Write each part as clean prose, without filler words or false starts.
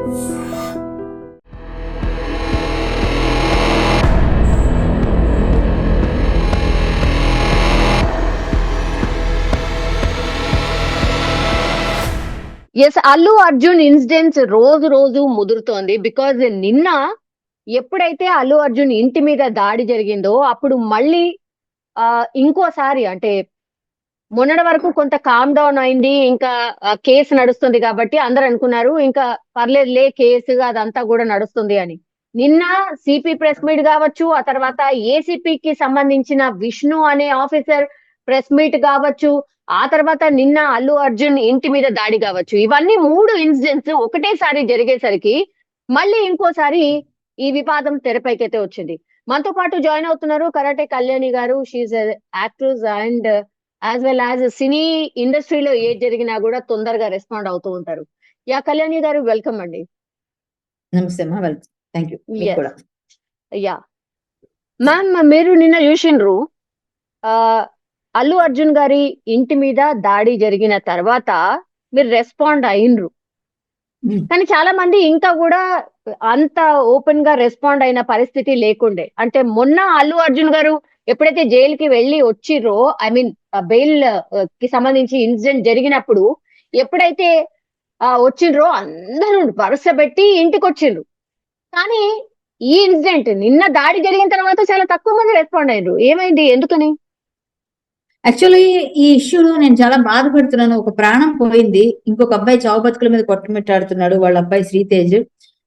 Yes, Allu Arjun incidents రోజు రోజు ముదురుతోంది. Because నిన్న ఎప్పుడైతే అల్లు అర్జున్ ఇంటి మీద దాడి జరిగిందో అప్పుడు మళ్ళీ ఇంకోసారి అంటే మొన్నటి వరకు కొంత కామ్ డౌన్ అయింది. ఇంకా కేసు నడుస్తుంది కాబట్టి అందరూ అనుకున్నారు ఇంకా పర్లేదులే, కేసు అదంతా కూడా నడుస్తుంది అని. నిన్న సిపి ప్రెస్ మీట్ కావచ్చు, ఆ తర్వాత ఏసీపీకి సంబంధించిన విష్ణు అనే ఆఫీసర్ ప్రెస్ మీట్ కావచ్చు, ఆ తర్వాత నిన్న అల్లు అర్జున్ ఇంటి మీద దాడి కావచ్చు. ఇవన్నీ 3 ఇన్సిడెంట్స్ ఒకటేసారి జరిగేసరికి మళ్ళీ ఇంకోసారి ఈ వివాదం తెరపైకైతే వచ్చింది. మనతో పాటు జాయిన్ అవుతున్నారు కరాటే కళ్యాణి గారు. She actress and as well as cine ఇండస్ట్రీలో ఏది జరిగినా కూడా తొందరగా రెస్పాండ్ అవుతూ ఉంటారు. యా కళ్యాణి గారు, వెల్కమ్ అండి. నమస్తే అమ్మా, వెల్కమ్. Thank you. మీకు కూడా. యా మ్యామ్, మీరు నిన్న చూసిండ్రు అల్లు అర్జున్ గారి ఇంటి మీద దాడి జరిగిన తర్వాత మీరు రెస్పాండ్ అయినరు. కానీ చాలా మంది ఇంకా కూడా అంత ఓపెన్ గా రెస్పాండ్ అయిన పరిస్థితి లేకుండే. అంటే మొన్న అల్లు అర్జున్ గారు ఎప్పుడైతే జైలుకి వెళ్ళి వచ్చిర్రో, ఐ మీన్ బెయిల్ కి సంబంధించి ఇన్సిడెంట్ జరిగినప్పుడు ఎప్పుడైతే వచ్చిండ్రో అందరూ వరుస పెట్టి ఇంటికి వచ్చిండ్రు. కానీ ఈ ఇన్సిడెంట్ నిన్న దాడి జరిగిన తర్వాత చాలా తక్కువ మంది రెస్పాండ్ అయ్యారు. ఏమైంది, ఎందుకని? యాక్చువల్లీ ఈ ఇష్యూలో నేను చాలా బాధపడుతున్నాను. ఒక ప్రాణం పోయింది, ఇంకొక అబ్బాయి చావు బతుకుల మీద కొట్టుమిట్టాడుతున్నాడు. వాళ్ళ అబ్బాయి శ్రీతేజ్,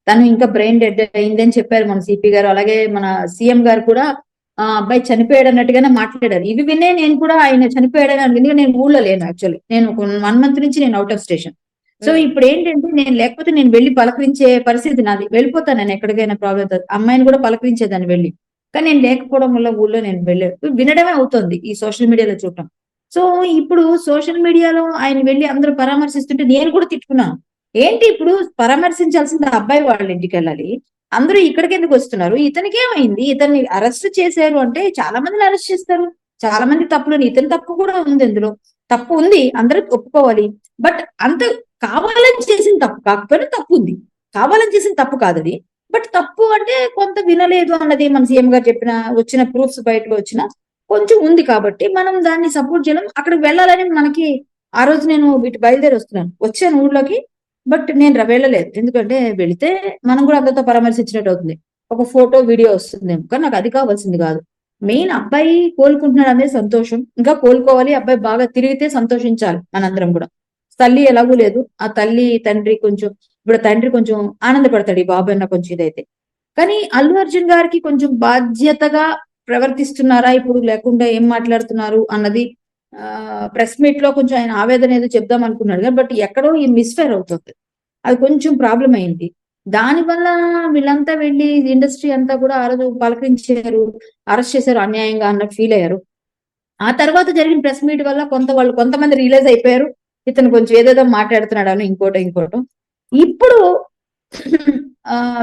తను ఇంకా బ్రెయిన్ డెడ్ అయిందని చెప్పారు మన సిపి గారు. అలాగే మన సీఎం గారు కూడా ఆ అబ్బాయి చనిపోయాడు అన్నట్టుగానే మాట్లాడారు. ఇవి వినే నేను కూడా ఆయన చనిపోయాడని ఎందుకంటే నేను ఊళ్ళో లేను. యాక్చువల్లీ నేను ఒక 1 month నుంచి నేను అవుట్ ఆఫ్ స్టేషన్. సో ఇప్పుడు ఏంటంటే నేను లేకపోతే నేను వెళ్ళి పలకరించే పరిస్థితి నాది. వెళ్ళిపోతాను నేను ఎక్కడికైనా, ప్రాబ్లం అమ్మాయిని కూడా పలకరించేదాన్ని వెళ్ళి. కానీ నేను లేకపోవడం వల్ల ఊళ్ళో నేను వెళ్ళలేదు. వినడమే అవుతుంది ఈ సోషల్ మీడియాలో చూడటం. సో ఇప్పుడు సోషల్ మీడియాలో ఆయన వెళ్ళి అందరూ పరామర్శిస్తుంటే నేను కూడా తిట్టుకున్నాను. ఏంటి ఇప్పుడు పరామర్శించాల్సింది అబ్బాయి వాళ్ళ ఇంటికి వెళ్ళాలి, అందరూ ఇక్కడికి ఎందుకు వస్తున్నారు? ఇతనికి ఏమైంది? ఇతన్ని అరెస్ట్ చేశారు అంటే చాలా మందిని అరెస్ట్ చేస్తారు, చాలా మంది తప్పులు. ఇతని తప్పు కూడా ఉంది, అందులో తప్పు ఉంది, అందరూ ఒప్పుకోవాలి. బట్ అంత కావాలని చేసిన తప్పు కాకపోయినా తప్పు ఉంది. కావాలని చేసిన తప్పు కాదు అది. బట్ తప్పు అంటే కొంత వినలేదు అన్నది మన సీఎం గారు చెప్పిన వచ్చిన ప్రూఫ్స్ బయటకు వచ్చిన కొంచెం ఉంది కాబట్టి మనం దాన్ని సపోర్ట్ చేయడం. అక్కడికి వెళ్ళాలని మనకి ఆ రోజు నేను వీటి బయలుదేరి వచ్చాను ఊర్లోకి. బట్ నేను వెళ్ళలేదు, ఎందుకంటే వెళితే మనం కూడా అందరితో పరామర్శించినట్టు అవుతుంది, ఒక ఫోటో వీడియో వస్తుందేమో. కానీ నాకు అది కావాల్సింది కాదు. మెయిన్ అబ్బాయి కోలుకుంటున్నాడు అనేది సంతోషం, ఇంకా కోలుకోవాలి. అబ్బాయి బాగా తిరిగితే సంతోషించాలి మనందరం కూడా. తల్లి ఎలాగూ లేదు, ఆ తల్లి తండ్రి కొంచెం, ఇప్పుడు తండ్రి కొంచెం ఆనందపడతాడు ఈ బాబు అన్న కొంచెం ఇదైతే. కానీ అల్లు అర్జున్ గారికి కొంచెం బాధ్యతగా ప్రవర్తిస్తున్నారా ఇప్పుడు, లేకుండా ఏం మాట్లాడుతున్నారు అన్నది ప్రెస్ మీట్ లో కొంచెం ఆయన ఆవేదన ఏదో చెప్దాం అనుకున్నాడు కానీ బట్ ఎక్కడో ఈ మిస్ఫైర్ అవుతుంది. అది కొంచెం ప్రాబ్లం అయింది. దానివల్ల వీళ్ళంతా వెళ్ళి ఇండస్ట్రీ అంతా కూడా ఆ రోజు పలకరించారు, అరెస్ట్ చేశారు అన్యాయంగా అన్నట్టు ఫీల్ అయ్యారు. ఆ తర్వాత జరిగిన ప్రెస్ మీట్ వల్ల కొంతమంది రియలైజ్ అయిపోయారు ఇతను కొంచెం ఏదేదో మాట్లాడుతున్నాడు అని, ఇంకోటో. ఇప్పుడు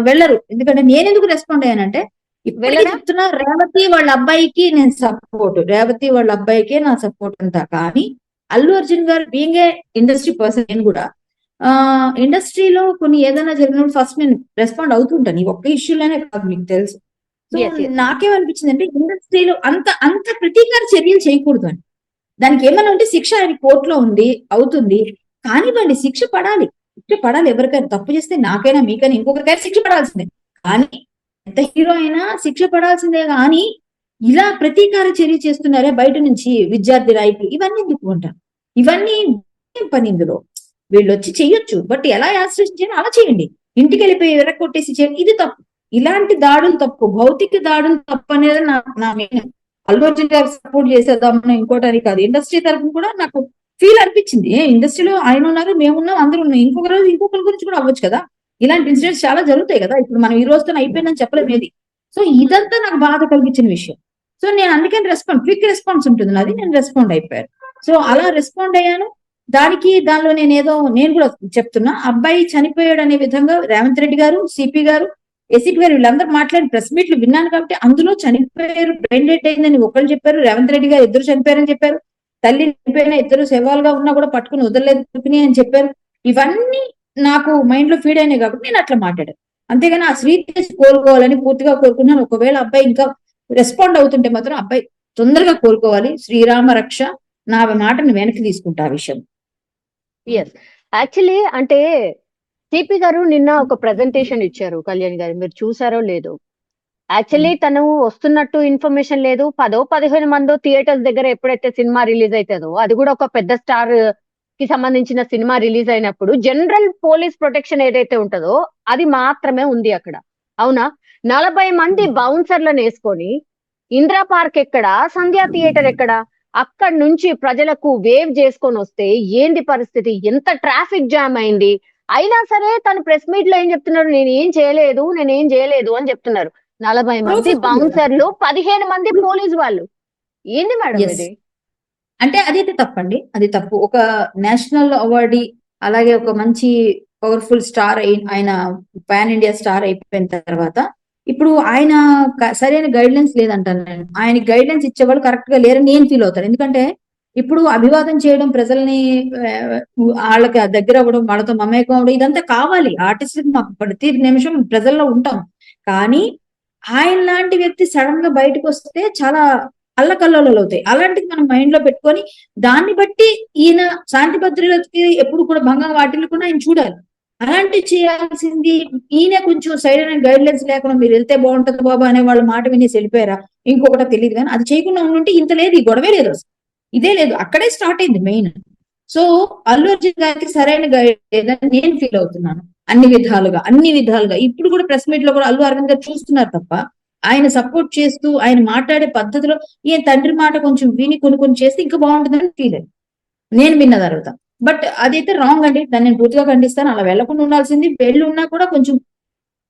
వెళ్ళరు. ఎందుకంటే నేను ఎందుకు రెస్పాండ్ అయ్యానంటే, ఇప్పటికీ చెప్తున్నా, రేవతి వాళ్ళ అబ్బాయికి నేను సపోర్ట్, రేవతి వాళ్ళ అబ్బాయికే నా సపోర్ట్ అంతా. కానీ అల్లు అర్జున్ గారు బీయింగ్ ఏ ఇండస్ట్రీ పర్సన్, నేను కూడా ఇండస్ట్రీలో కొన్ని ఏదైనా జరిగినప్పుడు ఫస్ట్ నేను రెస్పాండ్ అవుతుంటాను. ఈ ఒక్క ఇష్యూలోనే కాదు, మీకు తెలుసు. సో నాకేమనిపించింది అంటే, ఇండస్ట్రీలో అంత ప్రతీకార చర్యలు చేయకూడదు అని. దానికి ఏమైనా ఉంటే శిక్ష ఆయన కోర్టులో ఉంది, అవుతుంది. కానివ్వండి, శిక్ష పడాలి ఎవరికైనా. తప్పు చేస్తే నాకైనా మీకైనా ఇంకొకరికైనా శిక్ష పడాల్సిందే. కానీ ఎంత హీరో అయినా శిక్ష పడాల్సిందే. కానీ ఇలా ప్రతీకార చర్య చేస్తున్నారే బయట నుంచి విద్యార్థి నాయకులు, ఇవన్నీ ఎందుకు అంటారు? ఇవన్నీ పని ఇందులో వీళ్ళు వచ్చి చెయ్యొచ్చు, బట్ ఎలా యాక్సిడెంట్ చేయాలి అలా చేయండి. ఇంటికి వెళ్ళిపోయి ఎరక్కొట్టేసి చేయండి, ఇది తప్పు. ఇలాంటి దాడులు తప్పు, భౌతిక దాడులు తప్పు అనేది నా మెయిన్. అల్లు అర్జున్ గారు సపోర్ట్ చేసేద్దామని ఇంకోటని కాదు, ఇండస్ట్రీ తరఫున కూడా నాకు ఫీల్ అనిపించింది. ఇండస్ట్రీలో ఆయన ఉన్నారు, మేమున్నాం, అందరూ ఉన్నాం. ఇంకొక రోజు ఇంకొకరి గురించి కూడా అవ్వచ్చు కదా. ఇలాంటి ఇన్సిడెంట్స్ చాలా జరుగుతాయి కదా. ఇప్పుడు మనం ఈ రోజుతో అయిపోయిందని చెప్పలేదు ఏది. సో ఇదంతా నాకు బాధ కలిగించిన విషయం. సో నేను అందుకని క్విక్ రెస్పాన్స్ ఉంటుంది నాది, నేను రెస్పాండ్ అయిపోయాను. సో అలా రెస్పాండ్ అయ్యాను. దానిలో నేను కూడా చెప్తున్నా, అబ్బాయి చనిపోయాడు అనే విధంగా రేవంత్ రెడ్డి గారు, సిపి గారు, ఏసీపీ గారు వీళ్ళందరూ మాట్లాడి ప్రెస్ మీట్లు విన్నాను. కాబట్టి అందులో చనిపోయారు, బ్రెయిన్ డెడ్ అయిందని ఒకళ్ళు చెప్పారు, రేవంత్ రెడ్డి గారు 2 చనిపోయారని చెప్పారు, తల్లి చనిపోయిన 2 శవాలుగా ఉన్నా కూడా పట్టుకుని వదలలేదు అని చెప్పారు. ఇవన్నీ నాకు మైండ్ లో ఫీడ్ అయినాయి కాబట్టి నేను అట్లా మాట్లాడాను. అంతేగాని ఆ శ్రీతేజ్ కోలుకోవాలని పూర్తిగా కోరుకున్నాను. ఒకవేళ అబ్బాయి ఇంకా రెస్పాండ్ అవుతుంటే మాత్రం అబ్బాయి తొందరగా కోలుకోవాలి. శ్రీరామ రక్ష, నా మాటని వెనక్కి తీసుకుంటా ఆ విషయం. ఎస్. యాక్చువల్లీ అంటే సిపి గారు నిన్న ఒక ప్రెజెంటేషన్ ఇచ్చారు కళ్యాణ్ గారు, మీరు చూసారో లేదో. యాక్చువల్లీ తను వస్తున్నట్టు ఇన్ఫర్మేషన్ లేదు. 10-15 మందో థియేటర్స్ దగ్గర ఎప్పుడైతే సినిమా రిలీజ్ అవుతుందో, అది కూడా ఒక పెద్ద స్టార్ కి సంబంధించిన సినిమా రిలీజ్ అయినప్పుడు జనరల్ పోలీస్ ప్రొటెక్షన్ ఏదైతే ఉంటుందో అది మాత్రమే ఉంది అక్కడ. అవునా? 40 మంది బౌన్సర్లను వేసుకొని ఇందిరా పార్క్ ఎక్కడ, సంధ్యా థియేటర్ ఎక్కడ, అక్కడి నుంచి ప్రజలకు వేవ్ చేసుకొని వస్తే ఏంది పరిస్థితి? ఎంత ట్రాఫిక్ జామ్ అయింది? అయినా సరే తను ప్రెస్ మీట్ లో ఏం చెప్తున్నారు, నేనేం చేయలేదు అని చెప్తున్నారు. 40 మంది బౌన్సర్లు, 15 మంది పోలీస్ వాళ్ళు. ఏంది మేడం Yes. ఇది? అంటే అదైతే తప్పండి, అది తప్పు. ఒక నేషనల్ అవార్డీ, అలాగే ఒక మంచి పవర్ఫుల్ స్టార్ ఆయన పాన్ ఇండియా స్టార్ అయిపోయిన తర్వాత ఇప్పుడు ఆయన సరైన గైడ్ లైన్స్ లేదంటాను నేను. ఆయన గైడ్ లైన్స్ ఇచ్చేవాళ్ళు కరెక్ట్ గా లేరని నేను ఫీల్ అవుతాను. ఎందుకంటే ఇప్పుడు అభివాదం చేయడం, ప్రజల్ని వాళ్ళకి దగ్గర అవ్వడం, వాళ్ళతో మమేకం అవ్వడం, ఇదంతా కావాలి. ఆర్టిస్ట్ మాకు ప్రతి నిమిషం ప్రజల్లో ఉంటాం. కానీ ఆయన లాంటి వ్యక్తి సడన్ గా బయటకు వస్తే చాలా అల్లకల్లోలాలు అవుతాయి. అలాంటిది మనం మైండ్ లో పెట్టుకొని దాన్ని బట్టి ఈయన శాంతి భద్రతకి ఎప్పుడు కూడా భంగం వాటిల్లకుండా ఆయన చూడాలి. అలాంటివి చేయాల్సింది ఈయన కొంచెం సైడ్ అయిన గైడ్ లైన్స్ లేకుండా మీరు వెళ్తే బాగుంటుంది బాబా అనే వాళ్ళ మాట వినేసి వెళ్ళిపోయారా ఇంకొకటి తెలియదు. కానీ అది చేయకుండా ఉండుంటే ఇంత లేదు, ఈ గొడవే లేదు, అసలు ఇదే లేదు. అక్కడే స్టార్ట్ అయింది మెయిన్. సో అల్లు అర్జున్ గారికి సరైన గైడ్ లేదని నేను ఫీల్ అవుతున్నాను. అన్ని విధాలుగా ఇప్పుడు కూడా ప్రెస్ మీట్ లో కూడా అల్లు అరవింద్ గారు చూస్తున్నారు తప్ప ఆయన సపోర్ట్ చేస్తూ ఆయన మాట్లాడే పద్ధతిలో ఈయన తండ్రి మాట కొంచెం విని కొన్ని చేస్తే ఇంకా బాగుంటుందని ఫీల్ అయ్యింది నేను విన్న తర్వాత. బట్ అదైతే రాంగ్ అండి, దాన్ని నేను పూర్తిగా ఖండిస్తాను. అలా వెళ్లకుండా ఉండాల్సింది. వెళ్ళి ఉన్నా కూడా కొంచెం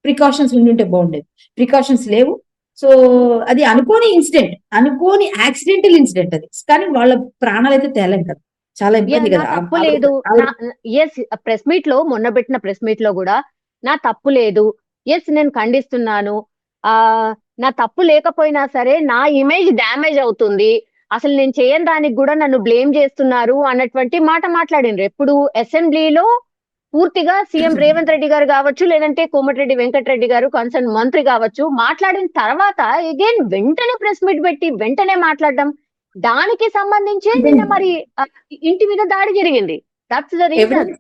ప్రికాషన్స్ ఉండుంటే బాగుండేది. ప్రికాషన్స్ లేవు. సో అది అనుకోని యాక్సిడెంటల్ ఇన్సిడెంట్ అది. కానీ వాళ్ళ ప్రాణాలు అయితే తేలేం కదా, చాలా ఇబ్బంది నా కదా. తప్పు లేదు. ఎస్, ప్రెస్ మీట్ లో మొన్న పెట్టిన ప్రెస్ మీట్ లో కూడా నా తప్పు లేదు, ఎస్ నేను ఖండిస్తున్నాను, ఆ నా తప్పు లేకపోయినా సరే నా ఇమేజ్ డ్యామేజ్ అవుతుంది, అసలు నేను చేయని దానికి కూడా నన్ను బ్లేమ్ చేస్తున్నారు అన్నటువంటి మాట మాట్లాడినరు. ఎప్పుడు అసెంబ్లీలో పూర్తిగా సీఎం రేవంత్ రెడ్డి గారు కావచ్చు, లేదంటే కోమటిరెడ్డి వెంకటరెడ్డి గారు కన్సర్న్ మంత్రి కావచ్చు, మాట్లాడిన తర్వాత అగైన్ వెంటనే ప్రెస్ మీట్ పెట్టి వెంటనే మాట్లాడడం, దానికి సంబంధించి నిన్న మరి ఇంటి మీద దాడి జరిగింది. That's the reason.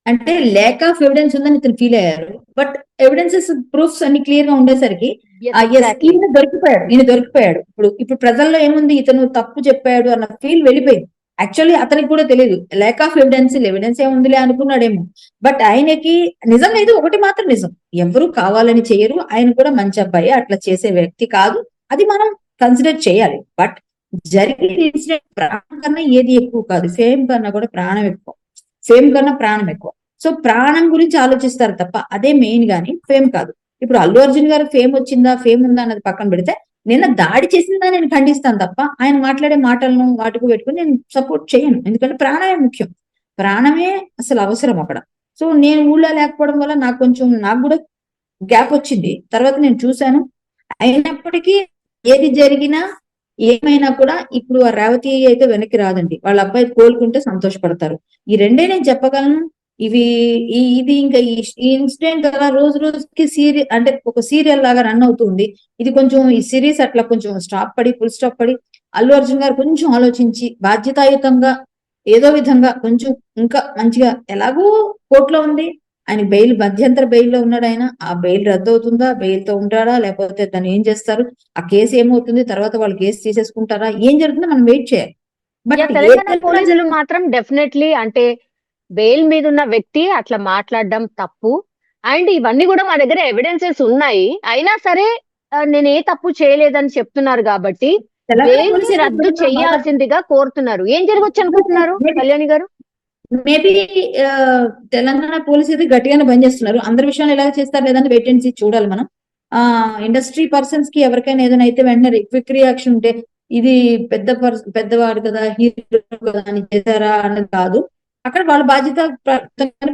అంటే ల్యాక్ ఆఫ్ ఎవిడెన్స్ ఉందని ఇతను ఫీల్ అయ్యారు. బట్ ఎవిడెన్సెస్, ప్రూఫ్స్ అన్ని క్లియర్ గా ఉండేసరికి ఈయన దొరికిపోయాడు. ఇప్పుడు ప్రజల్లో ఏముంది, ఇతను తప్పు చెప్పాడు అన్న ఫీల్ వెళ్ళిపోయింది. యాక్చువల్లీ అతనికి కూడా తెలియదు, ల్యాక్ ఆఫ్ ఎవిడెన్స్ ఏముందిలే అనుకున్నాడేమో. బట్ ఆయనకి నిజంగా ఇది ఒకటి మాత్రం నిజం, ఎవరు కావాలని చేయరు. ఆయన కూడా మంచి అబ్బాయి, అట్లా చేసే వ్యక్తి కాదు. అది మనం కన్సిడర్ చేయాలి. బట్ జరిగిన ఇన్సిడెంట్ ప్రాణం కన్నా ఏది ఎక్కువ కాదు, ఫేమ్ కన్నా కూడా ప్రాణం ఎక్కువ. ఫేమ్ కన్నా ప్రాణం ఎక్కువ. సో ప్రాణం గురించి ఆలోచిస్తారు తప్ప అదే మెయిన్ గాని ఫేమ్ కాదు. ఇప్పుడు అల్లు అర్జున్ గారు ఫేమ్ వచ్చిందా, ఫేమ్ ఉందా అన్నది పక్కన పెడితే, నిన్న దాడి చేసిందా నేను ఖండిస్తాను తప్ప ఆయన మాట్లాడే మాటలను వాటికి పెట్టుకుని నేను సపోర్ట్ చేయను. ఎందుకంటే ప్రాణమే ముఖ్యం, ప్రాణమే అసలు అవసరం అక్కడ. సో నేను ఊళ్ళో లేకపోవడం వల్ల నాకు కూడా గ్యాప్ వచ్చింది. తర్వాత నేను చూశాను. అయినప్పటికీ ఏది జరిగినా ఏమైనా కూడా ఇప్పుడు ఆ రేవతి అయితే వెనక్కి రాదండి. వాళ్ళ అబ్బాయి కోలుకుంటే సంతోషపడతారు. ఈ రెండే నేను చెప్పగలను. ఇది ఇంకా ఈ ఇన్సిడెంట్ అలా రోజు రోజుకి అంటే ఒక సీరియల్ లాగా రన్ అవుతుంది. ఇది కొంచెం ఈ సిరీస్ అట్లా కొంచెం ఫుల్ స్టాప్ పడి అల్లు అర్జున్ గారు కొంచెం ఆలోచించి బాధ్యతాయుతంగా ఏదో విధంగా కొంచెం ఇంకా మంచిగా, ఎలాగో కోర్టులో ఉంది ఆయన మధ్యంతర బెయిల్లో ఉన్నాడు ఆయన. ఆ బెయిల్ రద్దు అవుతుందా, బెయిల్ తో ఉంటాడా, లేకపోతే దాన్ని ఏం చేస్తారు, ఆ కేసు ఏమవుతుంది, తర్వాత వాళ్ళు కేసు తీసేసుకుంటారా, ఏం జరుగుతుందో మనం వెయిట్ చేయాలి. బట్ తెలంగాణ పోలీసులు మాత్రం డెఫినెట్లీ అంటే బెయిల్ మీద ఉన్న వ్యక్తి అట్లా మాట్లాడడం తప్పు. అండ్ ఇవన్నీ కూడా మా దగ్గర ఎవిడెన్సెస్ ఉన్నాయి. అయినా సరే నేను ఏ తప్పు చేయలేదని చెప్తున్నారు కాబట్టి బెయిల్ ని రద్దు చేయాల్సిందిగా కోరుతున్నారు. ఏం జరగచ్చు అనుకుంటున్నారు కళ్యాణి గారు? మేబీ తెలంగాణ పోలీసు అయితే గట్టిగానే పనిచేస్తున్నారు. అందరి విషయాలు ఎలా చేస్తారు లేదని వెయిట్ అండ్ సీ చూడాలి మనం. ఇండస్ట్రీ పర్సన్స్ కి ఎవరికైనా ఏదైనా అయితే వెంటనే క్విక్ రియాక్షన్ ఉంటే, ఇది పెద్దవాడు కదా, హీరో కదా అని చేశారా అన్నది కాదు. అక్కడ వాళ్ళ బాధ్యత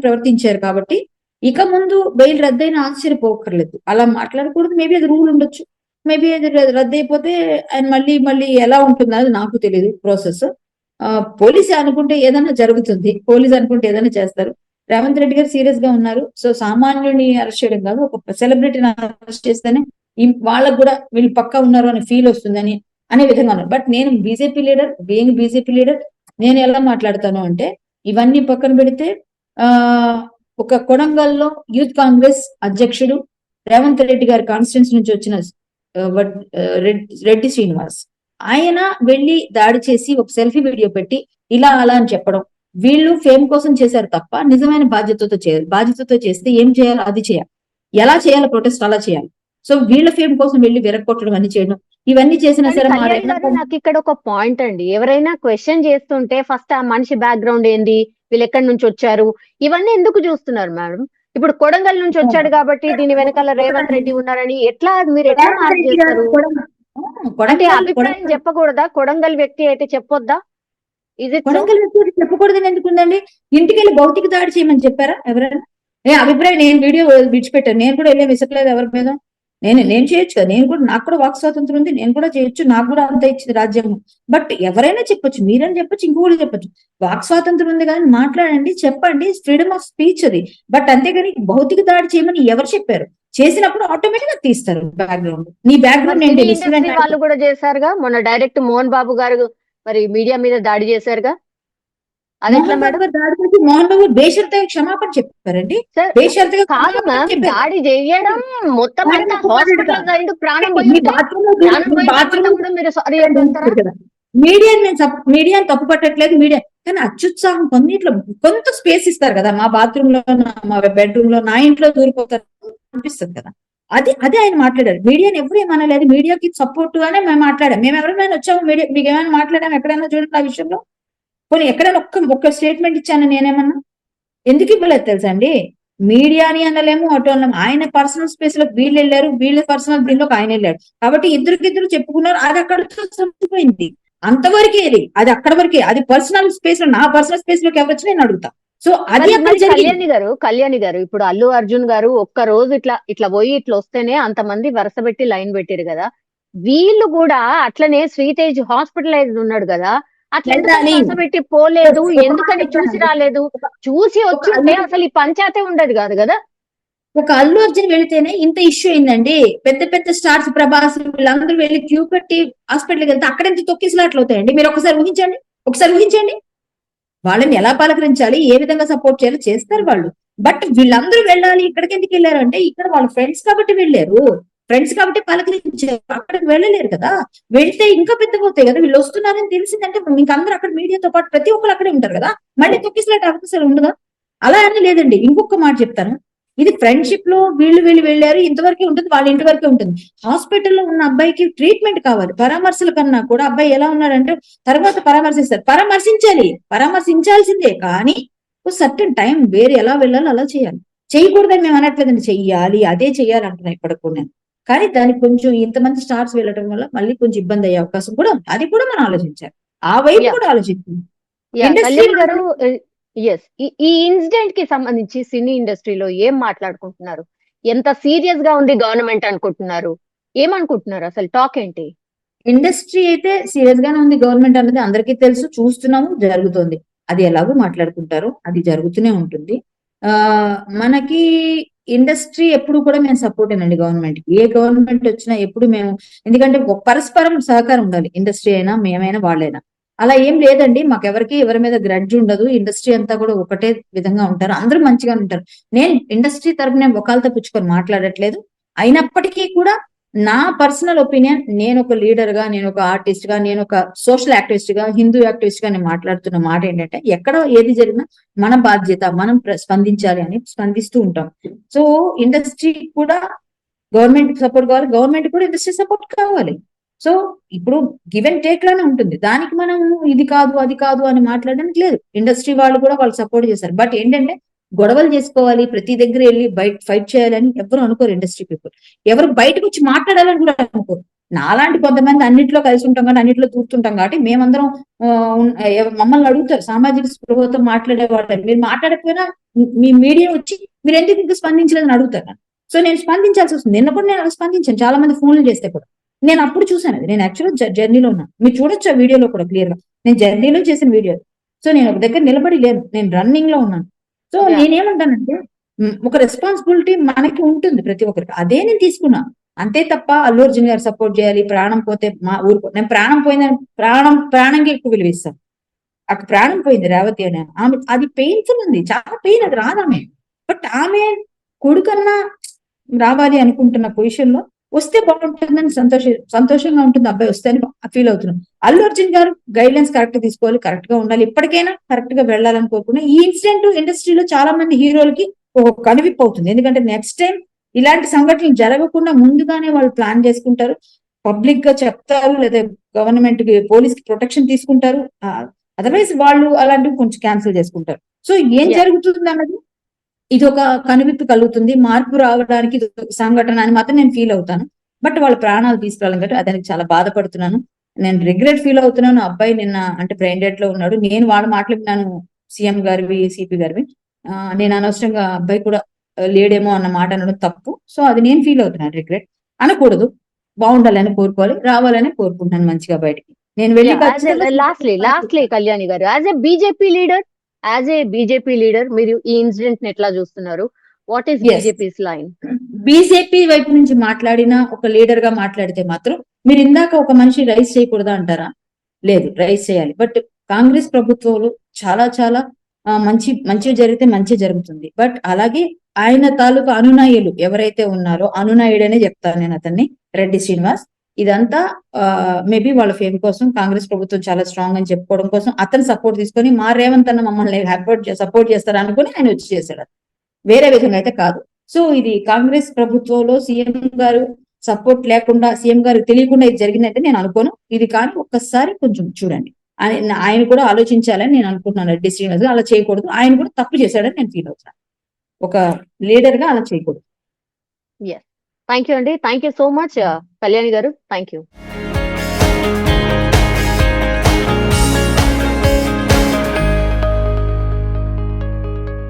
ప్రవర్తించారు కాబట్టి ఇక ముందు బెయిల్ రద్దయిన ఆశ్చర్యపోకర్లేదు. అలా మాట్లాడకూడదు. మేబీ అది రూల్ ఉండొచ్చు. మేబీ అది రద్దు అయిపోతే ఆయన మళ్ళీ ఎలా ఉంటుందో అది నాకు తెలియదు ప్రాసెస్. పోలీసు అనుకుంటే ఏదైనా జరుగుతుంది, పోలీసు అనుకుంటే ఏదైనా చేస్తారు. రేవంత్ రెడ్డి గారు సీరియస్ గా ఉన్నారు. సో సామాన్యుడిని అరెస్ట్ చేయడం కాదు, ఒక సెలబ్రిటీని అరెస్ట్ చేస్తేనే వాళ్ళకు కూడా వీళ్ళు పక్కా ఉన్నారు అనే ఫీల్ వస్తుందని అనే విధంగా ఉన్నారు. బట్ నేను బీజేపీ లీడర్ నేను ఎలా మాట్లాడతాను అంటే, ఇవన్నీ పక్కన పెడితే ఆ ఒక కొడంగల్లో యూత్ కాంగ్రెస్ అధ్యక్షుడు రేవంత్ రెడ్డి గారి కాన్స్టిట్యూన్స్ నుంచి వచ్చిన రెడ్డి శ్రీనివాస్, ఆయన వెళ్లి దాడి చేసి ఒక సెల్ఫీ వీడియో పెట్టి ఇలా అలా అని చెప్పడం, వీళ్ళు ఫేమ్ కోసం చేశారు తప్ప నిజమైన బాధ్యతతో చేయరు. బాధ్యతతో చేస్తే ఏం చేయాలో అది చేయాలి, ఎలా చేయాలో ప్రొటెస్ట్ అలా చేయాలి. సో వీళ్ళ ఫేమ్ కోసం వెళ్ళి విరగొట్టడం అన్ని చేయడం, ఇవన్నీ చేసినా కానీ సరే మా కళ్యాణ్ గారు, నాకు ఇక్కడ ఒక పాయింట్ అండి, ఎవరైనా క్వశ్చన్ చేస్తుంటే ఫస్ట్ ఆ మనిషి బ్యాక్గ్రౌండ్ ఏంది, వీళ్ళు ఎక్కడి నుంచి వచ్చారు, ఇవన్నీ ఎందుకు చూస్తున్నారు మేడం? ఇప్పుడు కొడంగల్ నుంచి వచ్చాడు కాబట్టి దీని వెనకాల రేవంత్ రెడ్డి ఉన్నారని ఎట్లా మీరు ఎట్లా మార్క్ చేస్తారు? అంటే అభిప్రాయం చెప్పకూడదా? కొడంగల్ వ్యక్తి అయితే చెప్పొద్దా? ఇది కొడంగల్ వ్యక్తి చెప్పకూడదని ఎందుకుందండి? ఇంటికి వెళ్ళి భౌతిక దాడి చేయమని చెప్పారా ఎవరైనా? అభిప్రాయం నేను వీడియో విడిచిపెట్టాను, నేను కూడా వెళ్ళి విసరలేదు ఎవరి మీద. నేను చేయొచ్చు కదా, నేను కూడా, నాకు కూడా వాక్ స్వాతంత్రం ఉంది, నేను కూడా చేయొచ్చు, నాకు కూడా అంత ఇచ్చింది రాజ్యాంగం. బట్ ఎవరైనా చెప్పొచ్చు, మీరని చెప్పొచ్చు, ఇంకొకటి చెప్పొచ్చు. వాక్ స్వాతంత్రం ఉంది కానీ మాట్లాడండి, చెప్పండి, ఫ్రీడమ్ ఆఫ్ స్పీచ్ అది. బట్ అంతేగాని భౌతిక దాడి చేయమని ఎవరు చెప్పారు? చేసినప్పుడు ఆటోమేటిక్ గా తీస్తారు బ్యాక్గ్రౌండ్. నీ బ్యాక్గ్రౌండ్ ఏంటి? ఇండస్ట్రీ వాళ్ళు కూడా చేశారుగా, మొన్న డైరెక్ట్ మోహన్ బాబు గారు మరి మీడియా మీద దాడి చేశారుగా. మోహన్ బాబు గారు దాడి చేసి మోహన్ బాబు బేషరతుగా క్షమాపణ చెప్పారండి. బేషరతుగా కాదు మ్యామ్, దాడి చేయడం మొత్తం అంతా హాస్పిటల్ అయింది, ప్రాణం మీరు సారీ అంటారా? మీడియాని తప్పు పట్టట్లేదు, మీడియా కానీ అత్యుత్సాహం కొన్నిట్లో కొంత స్పేస్ ఇస్తారు కదా. మా బాత్రూమ్ లో, మా బెడ్రూమ్ లో, నా ఇంట్లో దూరిపోతారు అనిపిస్తుంది కదా. అది ఆయన మాట్లాడారు. మీడియాని ఎప్పుడు ఏమనలేదు, మీడియాకి సపోర్ట్ గానే మేము మాట్లాడాం. మేము ఎవరైనా వచ్చాము మీడియా, మీకు ఏమైనా మాట్లాడాము ఎక్కడైనా చూడండి ఆ విషయంలో? పోనీ ఎక్కడైనా ఒక్క స్టేట్మెంట్ ఇచ్చాను నేనేమన్నా? ఎందుకు ఇవ్వలేదు తెలుసా అండి? మీడియాని అనలేము, అటు అనలేము. ఆయన పర్సనల్ స్పేస్ లో వీళ్ళు వెళ్ళారు, వీళ్ళ పర్సనల్ దీనిలోకి ఆయన వెళ్ళాడు కాబట్టి ఇద్దరికిద్దరు చెప్పుకున్నారు, అది అక్కడితో సంపిపోయింది. అంతవరకే అది అక్కడ వరకే. అది పర్సనల్ స్పేస్ లో, నా పర్సనల్ స్పేస్ లోకి ఎవరు వచ్చి నేను అడుగుతా. సో అది కళ్యాణి గారు ఇప్పుడు అల్లు అర్జున్ గారు ఒక్క రోజు ఇట్లా పోయి ఇట్లా వస్తేనే అంతమంది వరుస పెట్టి లైన్ పెట్టారు కదా. వీళ్ళు కూడా అట్లనే శ్రీతేజ్ హాస్పిటలైజ్డ్ ఉన్నాడు కదా, అట్లా వరుస పెట్టి పోలేదు, ఎందుకని చూసి రాలేదు? చూసి వచ్చింటే అసలు ఈ పంచాయతీ ఉండదు కాదు కదా. ఒక అల్లు అర్జున్ వెళితేనే ఇంత ఇష్యూ అయిందండి. పెద్ద పెద్ద స్టార్స్, ప్రభాస్, వీళ్ళందరూ వెళ్ళి క్యూ పెట్టి హాస్పిటల్కి వెళ్తే అక్కడ ఎంత తొక్కిసలాట్లు అవుతాయండి. మీరు ఒకసారి ఊహించండి. వాళ్ళని ఎలా పలకరించాలి, ఏ విధంగా సపోర్ట్ చేయాలో చేస్తారు వాళ్ళు. బట్ వీళ్ళందరూ వెళ్ళాలి, ఇక్కడికి ఎందుకు వెళ్ళారు అంటే ఇక్కడ వాళ్ళ ఫ్రెండ్స్ కాబట్టి వెళ్ళారు, ఫ్రెండ్స్ కాబట్టి పలకరించారు. అక్కడికి వెళ్ళలేరు కదా, వెళ్తే ఇంకా పెద్దగా అవుతాయి కదా. వీళ్ళు వస్తున్నారని తెలిసిందంటే ఇంకందరూ అక్కడ మీడియాతో పాటు ప్రతి ఒక్కరు అక్కడే ఉంటారు కదా, మళ్ళీ తొక్కిసలాట అవకాశాలు ఉండదా? అలా అని లేదండి. ఇంకొక మాట చెప్తాను, ఇది ఫ్రెండ్షిప్ లో వీళ్ళు వెళ్ళారు, ఇంతవరకే ఉంటుంది, వాళ్ళ ఇంటి వరకే ఉంటుంది. హాస్పిటల్లో ఉన్న అబ్బాయికి ట్రీట్మెంట్ కావాలి, పరామర్శల కన్నా కూడా అబ్బాయి ఎలా ఉన్నాడంటే తర్వాత పరామర్శించాల్సిందే. కానీ సర్టన్ టైం వేరే ఎలా వెళ్ళాలో అలా చేయాలి. చేయకూడదని మేము అనట్లేదండి, చెయ్యాలి, అదే చెయ్యాలి అంటున్నా ఇప్పటికి నేను. కానీ దానికి కొంచెం ఇంతమంది స్టార్స్ వెళ్ళడం వల్ల మళ్ళీ కొంచెం ఇబ్బంది అయ్యే అవకాశం కూడా ఉంది. అది కూడా మనం ఆలోచించాలి, ఆ వైపు కూడా ఆలోచించాలి. ఈ ఇన్సిడెంట్ కి సంబంధించి సినీ ఇండస్ట్రీలో ఏం మాట్లాడుకుంటున్నారు? ఎంత సీరియస్ గా ఉంది గవర్నమెంట్ అనుకుంటున్నారు? ఏమనుకుంటున్నారు? అసలు టాక్ ఏంటి? ఇండస్ట్రీ అయితే సీరియస్ గానే ఉంది గవర్నమెంట్ అన్నది అందరికీ తెలుసు, చూస్తున్నాము, జరుగుతుంది. అది ఎలాగో మాట్లాడుకుంటారు, అది జరుగుతూనే ఉంటుంది. మనకి ఇండస్ట్రీ ఎప్పుడు కూడా మేము సపోర్ట్ ఏనండి గవర్నమెంట్ కి. ఏ గవర్నమెంట్ వచ్చినా ఎప్పుడు మేము, ఎందుకంటే పరస్పరం సహకారం ఉండాలి, ఇండస్ట్రీ అయినా మేమైనా వాళ్ళైనా. అలా ఏం లేదండి, మాకెవరికి ఎవరి మీద గ్రడ్జ్ ఉండదు. ఇండస్ట్రీ అంతా కూడా ఒకటే విధంగా ఉంటారు, అందరూ మంచిగా ఉంటారు. నేను ఇండస్ట్రీ తరపున ఒకళ్ళతో పుచ్చుకొని మాట్లాడట్లేదు. అయినప్పటికీ కూడా నా పర్సనల్ ఒపీనియన్, నేను ఒక లీడర్ గా, నేను ఒక ఆర్టిస్ట్ గా, నేను ఒక సోషల్ యాక్టివిస్ట్ గా, హిందూ యాక్టివిస్ట్ గా నేను మాట్లాడుతున్న మాట ఏంటంటే, ఎక్కడ ఏది జరిగినా మన బాధ్యత, మనం స్పందించాలి అని స్పందిస్తూ ఉంటాం. సో ఇండస్ట్రీ కూడా గవర్నమెంట్ సపోర్ట్ కావాలి, గవర్నమెంట్ కూడా ఇండస్ట్రీ సపోర్ట్ కావాలి. సో ఇప్పుడు గివ్ అండ్ టేక్ లానే ఉంటుంది. దానికి మనం ఇది కాదు అది కాదు అని మాట్లాడడానికి లేదు. ఇండస్ట్రీ వాళ్ళు కూడా వాళ్ళు సపోర్ట్ చేస్తారు. బట్ ఏంటంటే గొడవలు చేసుకోవాలి, ప్రతి దగ్గర వెళ్ళి బయట ఫైట్ చేయాలని ఎవరు అనుకోరు. ఇండస్ట్రీ పీపుల్ ఎవరు బయటకు వచ్చి మాట్లాడాలని కూడా అనుకోరు. నాలాంటి కొంతమంది అన్నింటిలో కలిసి ఉంటాం కాబట్టి, అన్నింటిలో దూరుతుంటాం కాబట్టి మేమందరం మమ్మల్ని అడుగుతారు, సామాజిక స్పృహతో మాట్లాడేవాళ్ళు, మీరు మాట్లాడకపోయినా మీ మీడియా వచ్చి మీరు ఎందుకు ఇంకా స్పందించలేదని అడుగుతారు. సో నేను స్పందించాల్సి వస్తుంది. నిన్న కూడా నేను స్పందించాను, చాలా మంది ఫోన్లు చేస్తే కూడా. నేను అప్పుడు చూసాను, నేను యాక్చువల్గా జర్నీలో ఉన్నాను, మీరు చూడొచ్చు ఆ వీడియోలో కూడా క్లియర్ గా. నేను జర్నీలో చేసిన వీడియో. సో నేను ఒక దగ్గర నిలబడి లేను, నేను రన్నింగ్ లో ఉన్నాను. So Yeah. నేనేమంటానంటే ఒక రెస్పాన్సిబిలిటీ మనకి ఉంటుంది ప్రతి ఒక్కరికి, అదే నేను తీసుకున్నా. అంతే తప్ప అల్లు అర్జున్ గారు సపోర్ట్ చేయాలి, ప్రాణం పోతే మా ఊరుకో, నేను ప్రాణం పోయిందని ప్రాణంకి ఎక్కువ విలువిస్తాను. అక్కడ ప్రాణం పోయింది రేవతి అని ఆమె, అది పెయిన్ఫుల్ ఉంది, చాలా పెయిన్, అది రాదామె. బట్ ఆమె కొడుకన్నా రావాలి అనుకుంటున్న పొజిషన్ లో వస్తే బాగుంటుందని సంతోషంగా ఉంటుంది, అబ్బాయి వస్తే అని ఫీల్ అవుతున్నాను. అల్లు అర్జున్ గారు గైడ్ లైన్స్ కరెక్ట్ తీసుకోవాలి, కరెక్ట్ గా ఉండాలి, ఇప్పటికైనా కరెక్ట్ గా వెళ్ళాలని కోరుకున్నా. ఈ ఇన్సిడెంట్ ఇండస్ట్రీలో చాలా మంది హీరోలకి ఒక కనువిప్పు అవుతుంది. ఎందుకంటే నెక్స్ట్ టైం ఇలాంటి సంఘటనలు జరగకుండా ముందుగానే వాళ్ళు ప్లాన్ చేసుకుంటారు, పబ్లిక్ గా చెప్తారు, లేదా గవర్నమెంట్ కి పోలీస్ కి ప్రొటెక్షన్ తీసుకుంటారు. అదర్వైజ్ వాళ్ళు అలాంటివి కొంచెం క్యాన్సిల్ చేసుకుంటారు. సో ఏం Yeah. జరుగుతుంది అన్నది ఇది ఒక కనువిప్పు కలుగుతుంది, మార్పు రావడానికి ఇది ఒక సంఘటన అని మాత్రం నేను ఫీల్ అవుతాను. బట్ వాళ్ళ ప్రాణాలు తీసుకురావాలి కాబట్టి అదానికి చాలా బాధపడుతున్నాను. నేను రిగ్రెట్ ఫీల్ అవుతున్నాను. అబ్బాయి నిన్న అంటే బ్రెయిన్ డెడ్ లో ఉన్నాడు. నేను వాళ్ళ మాట్లాడినాను, సీఎం గారివి, సిపి గారివి. నేను అనవసరంగా అబ్బాయి కూడా లేడేమో అన్న మాట అనడం తప్పు. సో అది నేను ఫీల్ అవుతున్నాను, రిగ్రెట్ అనకూడదు. బాగుండాలని కోరుకోవాలి, రావాలని కోరుకుంటున్నాను మంచిగా బయటికి. నేను వెళ్ళి Yeah. లాస్ట్లీ కళ్యాణి గారు, యాజ్ ఏ బీజేపీ లీడర్ మీరు ఈ ఇన్సిడెంట్ ని ఎట్లా చూస్తున్నారు? What is Yes. BJP's line? BJP వైపు నుంచి మాట్లాడిన ఒక లీడర్ గా మాట్లాడితే మాత్రం, మీరు ఇందాక ఒక మనిషి రైస్ చేయకూడదా అంటారా? లేదు, రైస్ చేయాలి. బట్ కాంగ్రెస్ ప్రభుత్వంలో చాలా చాలా మంచి జరిగితే మంచి జరుగుతుంది. బట్ అలాగే ఆయన తాలూకు అనునాయులు ఎవరైతే ఉన్నారో, అనునాయుడనే చెప్తాను నేను అతన్ని, రెడ్డి శ్రీనివాస్. ఇదంతా మేబీ వాళ్ళ ఫేమ్ కోసం, కాంగ్రెస్ ప్రభుత్వం చాలా స్ట్రాంగ్ అని చెప్పుకోవడం కోసం అతను సపోర్ట్ తీసుకొని, మా రేవంత్ అన్న మమ్మల్ని సపోర్ట్ చేస్తారు అనుకుని ఆయన వచ్చి చేశాడు, వేరే విధంగా అయితే కాదు. సో ఇది కాంగ్రెస్ ప్రభుత్వంలో సీఎం గారు సపోర్ట్ లేకుండా, సీఎం గారు తెలియకుండా ఇది జరిగిందంటే నేను అనుకోను. ఇది కానీ ఒక్కసారి కొంచెం చూడండి, ఆయన కూడా ఆలోచించాలని నేను అనుకుంటున్నాను. రెడ్డి శ్రీనివాస్ అలా చేయకూడదు, ఆయన కూడా తప్పు చేశాడని నేను ఫీల్ అవుతాను. ఒక లీడర్ గా అలా చేయకూడదు. థ్యాంక్ యూ అండి, thank you so much Kalyani గారు, థ్యాంక్ యూ.